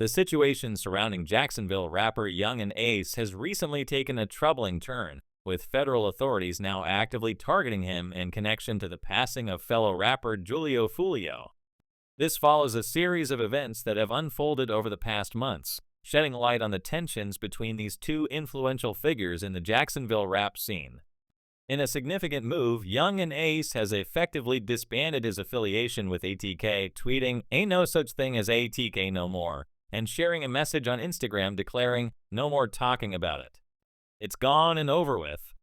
The situation surrounding Jacksonville rapper Yungeen Ace has recently taken a troubling turn, with federal authorities now actively targeting him in connection to the passing of fellow rapper Julio Foolio. This follows a series of events that have unfolded over the past months, shedding light on the tensions between these two influential figures in the Jacksonville rap scene. In a significant move, Yungeen Ace has effectively disbanded his affiliation with ATK, tweeting, "Ain't no such thing as ATK no more," and sharing a message on Instagram declaring, "No more talking about it. It's gone and over with."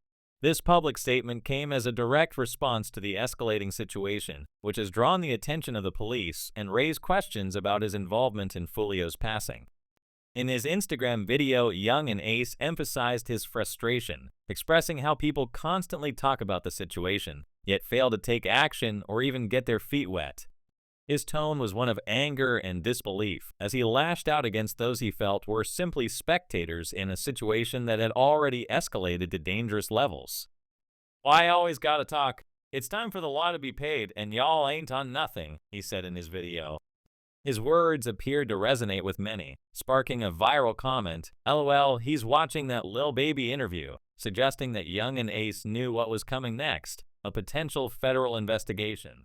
This public statement came as a direct response to the escalating situation, which has drawn the attention of the police and raised questions about his involvement in Foolio's passing. In his Instagram video, Yungeen Ace emphasized his frustration, expressing how people constantly talk about the situation, yet fail to take action or even get their feet wet. His tone was one of anger and disbelief, as he lashed out against those he felt were simply spectators in a situation that had already escalated to dangerous levels. "Why always gotta talk? It's time for the law to be paid, and y'all ain't on nothing," he said in his video. His words appeared to resonate with many, sparking a viral comment, "LOL, he's watching that Lil Baby interview," suggesting that Yungeen Ace knew what was coming next, a potential federal investigation.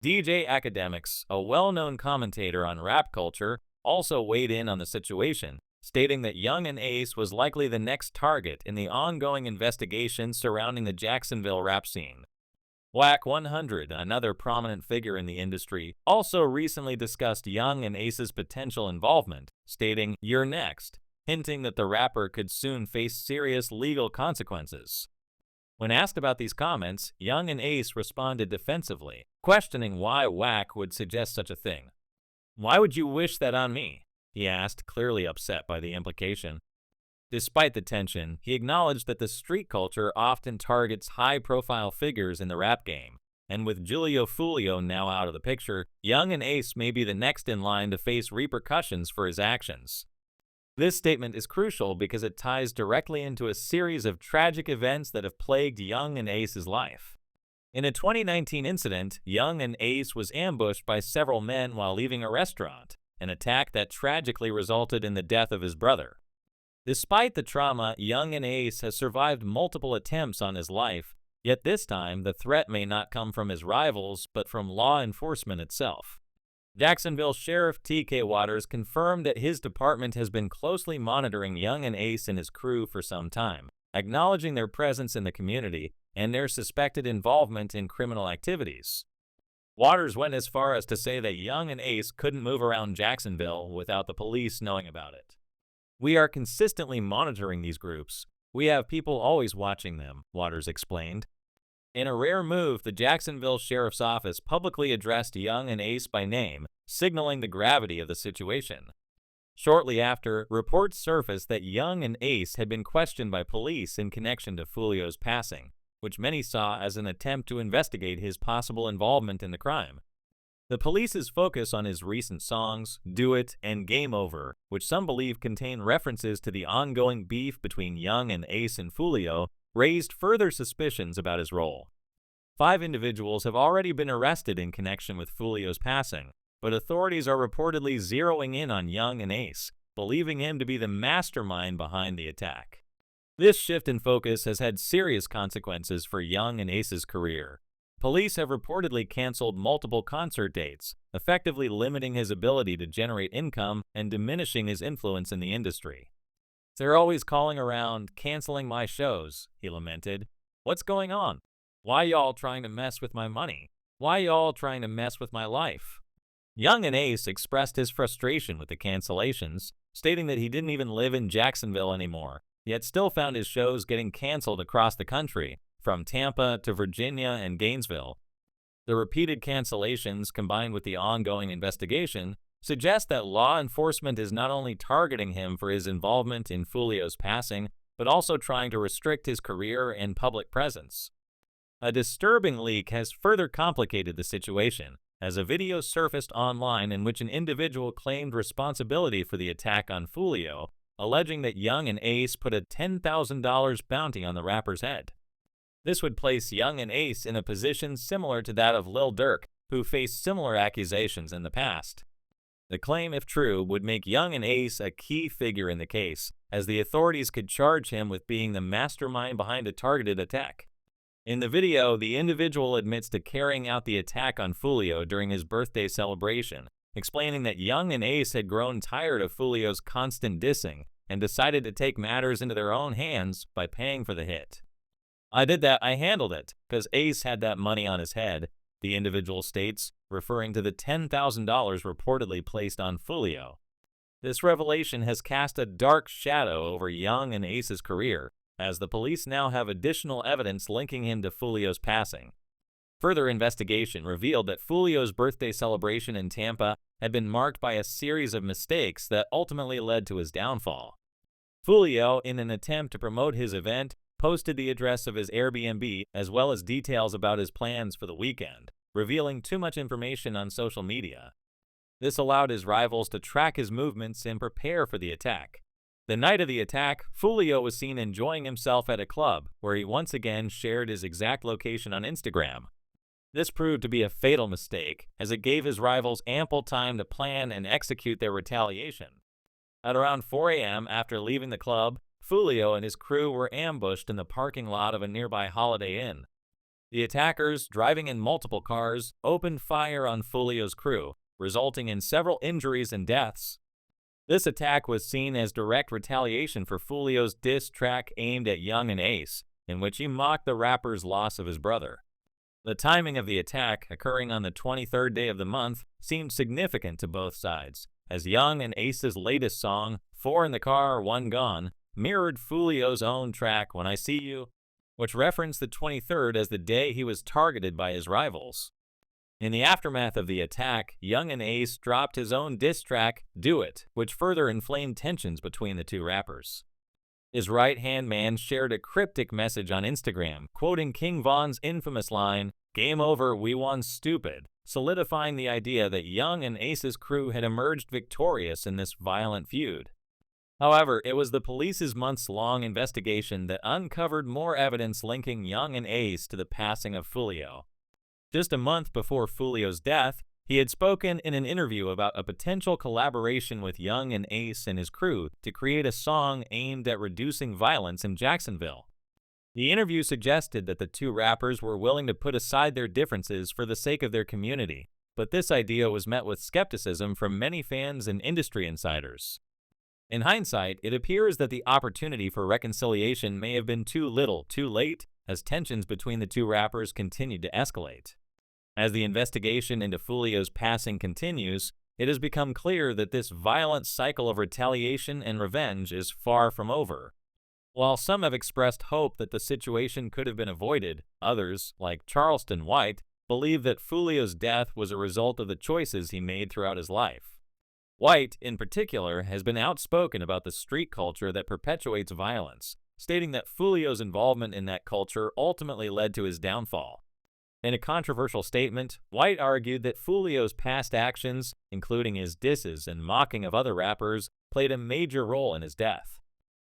DJ Academics, a well-known commentator on rap culture, also weighed in on the situation, stating that Yungeen Ace was likely the next target in the ongoing investigation surrounding the Jacksonville rap scene. Wack 100, another prominent figure in the industry, also recently discussed Yungeen Ace's potential involvement, stating, "You're next," hinting that the rapper could soon face serious legal consequences. When asked about these comments, Yungeen Ace responded defensively, questioning why Wack would suggest such a thing. "Why would you wish that on me?" he asked, clearly upset by the implication. Despite the tension, he acknowledged that the street culture often targets high-profile figures in the rap game, and with Julio Foolio now out of the picture, Yungeen Ace may be the next in line to face repercussions for his actions. This statement is crucial because it ties directly into a series of tragic events that have plagued Yungeen Ace's life. In a 2019 incident, Yungeen Ace was ambushed by several men while leaving a restaurant, an attack that tragically resulted in the death of his brother. Despite the trauma, Yungeen Ace has survived multiple attempts on his life, yet this time the threat may not come from his rivals, but from law enforcement itself. Jacksonville Sheriff T.K. Waters confirmed that his department has been closely monitoring Yungeen Ace and his crew for some time, acknowledging their presence in the community and their suspected involvement in criminal activities. Waters went as far as to say that Yungeen Ace couldn't move around Jacksonville without the police knowing about it. "We are consistently monitoring these groups. We have people always watching them," Waters explained. In a rare move, the Jacksonville Sheriff's Office publicly addressed Yungeen Ace by name, signaling the gravity of the situation. Shortly after, reports surfaced that Yungeen Ace had been questioned by police in connection to Foolio's passing, which many saw as an attempt to investigate his possible involvement in the crime. The police's focus on his recent songs, "Do It" and "Game Over," which some believe contain references to the ongoing beef between Yungeen Ace and Foolio, raised further suspicions about his role. 5 individuals have already been arrested in connection with Foolio's passing, but authorities are reportedly zeroing in on Yungeen Ace, believing him to be the mastermind behind the attack. This shift in focus has had serious consequences for Yungeen Ace's career. Police have reportedly canceled multiple concert dates, effectively limiting his ability to generate income and diminishing his influence in the industry. "They're always calling around, canceling my shows," he lamented. "What's going on? Why y'all trying to mess with my money? Why y'all trying to mess with my life?" Yungeen Ace expressed his frustration with the cancellations, stating that he didn't even live in Jacksonville anymore, yet still found his shows getting canceled across the country, from Tampa to Virginia and Gainesville. The repeated cancellations, combined with the ongoing investigation, suggest that law enforcement is not only targeting him for his involvement in Foolio's passing, but also trying to restrict his career and public presence. A disturbing leak has further complicated the situation, as a video surfaced online in which an individual claimed responsibility for the attack on Foolio, alleging that Yungeen Ace put a $10,000 bounty on the rapper's head. This would place Yungeen Ace in a position similar to that of Lil Durk, who faced similar accusations in the past. The claim, if true, would make Yungeen Ace a key figure in the case, as the authorities could charge him with being the mastermind behind a targeted attack. In the video, the individual admits to carrying out the attack on Foolio during his birthday celebration, explaining that Yungeen Ace had grown tired of Foolio's constant dissing and decided to take matters into their own hands by paying for the hit. "I did that, I handled it, because Ace had that money on his head," the individual states, referring to the $10,000 reportedly placed on Foolio. This revelation has cast a dark shadow over Yungeen Ace's career, as the police now have additional evidence linking him to Foolio's passing. Further investigation revealed that Foolio's birthday celebration in Tampa had been marked by a series of mistakes that ultimately led to his downfall. Foolio, in an attempt to promote his event, posted the address of his Airbnb as well as details about his plans for the weekend, revealing too much information on social media. This allowed his rivals to track his movements and prepare for the attack. The night of the attack, Foolio was seen enjoying himself at a club, where he once again shared his exact location on Instagram. This proved to be a fatal mistake, as it gave his rivals ample time to plan and execute their retaliation. At around 4 a.m. after leaving the club, Foolio and his crew were ambushed in the parking lot of a nearby Holiday Inn. The attackers, driving in multiple cars, opened fire on Foolio's crew, resulting in several injuries and deaths. This attack was seen as direct retaliation for Foolio's diss track aimed at Yungeen Ace, in which he mocked the rapper's loss of his brother. The timing of the attack, occurring on the 23rd day of the month, seemed significant to both sides, as Yungeen Ace's latest song, 4 in the Car, 1 Gone, mirrored Foolio's own track, When I See You, which referenced the 23rd as the day he was targeted by his rivals. In the aftermath of the attack, Yungeen Ace dropped his own diss track, Do It, which further inflamed tensions between the two rappers. His right-hand man shared a cryptic message on Instagram, quoting King Von's infamous line, "Game over, we won stupid," solidifying the idea that Yungeen Ace's crew had emerged victorious in this violent feud. However, it was the police's months-long investigation that uncovered more evidence linking Yungeen Ace to the passing of Foolio. Just a month before Foolio's death, he had spoken in an interview about a potential collaboration with Yungeen Ace and his crew to create a song aimed at reducing violence in Jacksonville. The interview suggested that the two rappers were willing to put aside their differences for the sake of their community, but this idea was met with skepticism from many fans and industry insiders. In hindsight, it appears that the opportunity for reconciliation may have been too little, too late, as tensions between the two rappers continued to escalate. As the investigation into Foolio's passing continues, it has become clear that this violent cycle of retaliation and revenge is far from over. While some have expressed hope that the situation could have been avoided, others, like Charleston White, believe that Foolio's death was a result of the choices he made throughout his life. White, in particular, has been outspoken about the street culture that perpetuates violence, stating that Foolio's involvement in that culture ultimately led to his downfall. In a controversial statement, White argued that Foolio's past actions, including his disses and mocking of other rappers, played a major role in his death.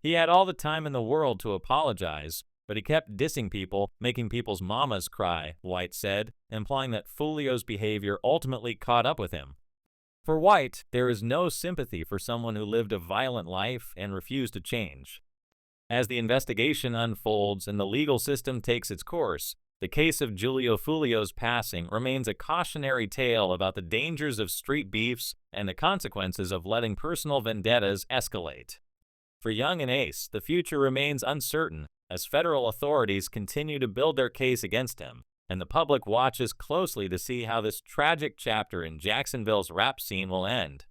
He had all the time in the world to apologize, but he kept dissing people, making people's mamas cry, White said, implying that Foolio's behavior ultimately caught up with him. For White, there is no sympathy for someone who lived a violent life and refused to change. As the investigation unfolds and the legal system takes its course, the case of Julio Foolio's passing remains a cautionary tale about the dangers of street beefs and the consequences of letting personal vendettas escalate. For Yungeen Ace, the future remains uncertain as federal authorities continue to build their case against him, and the public watches closely to see how this tragic chapter in Jacksonville's rap scene will end.